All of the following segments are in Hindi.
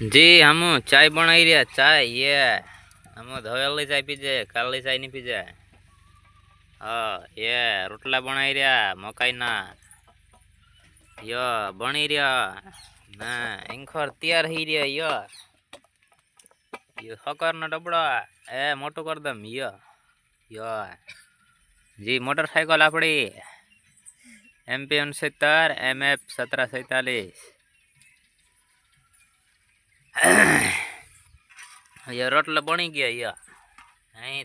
जी हम चाय बनाई रहा चाय ये हम धोवेली चाय पीजे काली चाय नहीं पीजे। हाँ ये रोटला बनाई रहा मकाई ना यो बनी रहा ना इंखर तैयार ही रहा यो हकर ना डबड़ा ए मोटो कर दम यो जी मोटरसाइकिल अपनी MP 69 MF 1747 ये रोटला बनी गया ये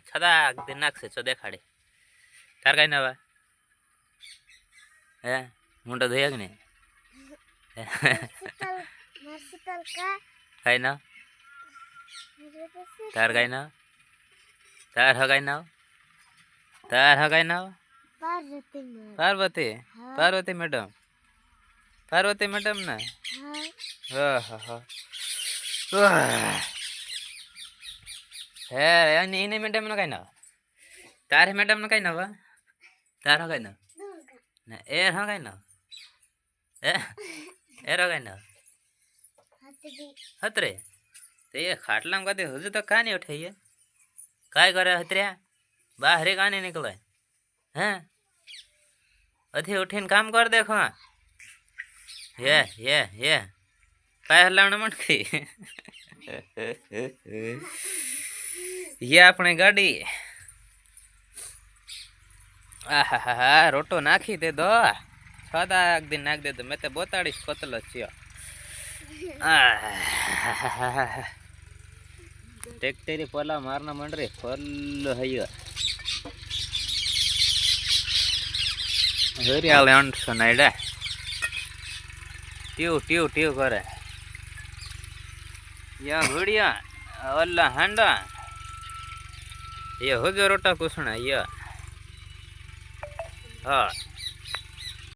छदा दिन नाक से देखाड़े तार कहीं ना है मुंडा धोया कि नहीं कहीं ना तार कहीं ना तार है कहीं ना तार है कहीं ना पार्वती पार्वती मैडम ना हाँ हाँ हाँ है इन्हें मैडम ना कहीं ना तार मैडम ना कहीं ना तार है कहीं ना एर हाँ कहीं ना एर कहीं ना हतरे तो ये खाटला में कदे हुजू तो कहां नहीं उठे ये काय करे हतरिया बाहर कहां नहीं निकले हैं अथी उठीन काम कर देखो ये काय हलावण मटकी ये अपनी गाड़ी आहा रोटो नाखी दे दो छदा एक दिन नाख दे दो मैं तो 42 पतलो छियो ट्रैक्टर पला मारना मंड रे फल है हरियाले अंश नाइडा ट्यू ट्यू ट्यू करे या घुड़िया अल्ला हांडा ये हो जो रोटा कुसना ये हाँ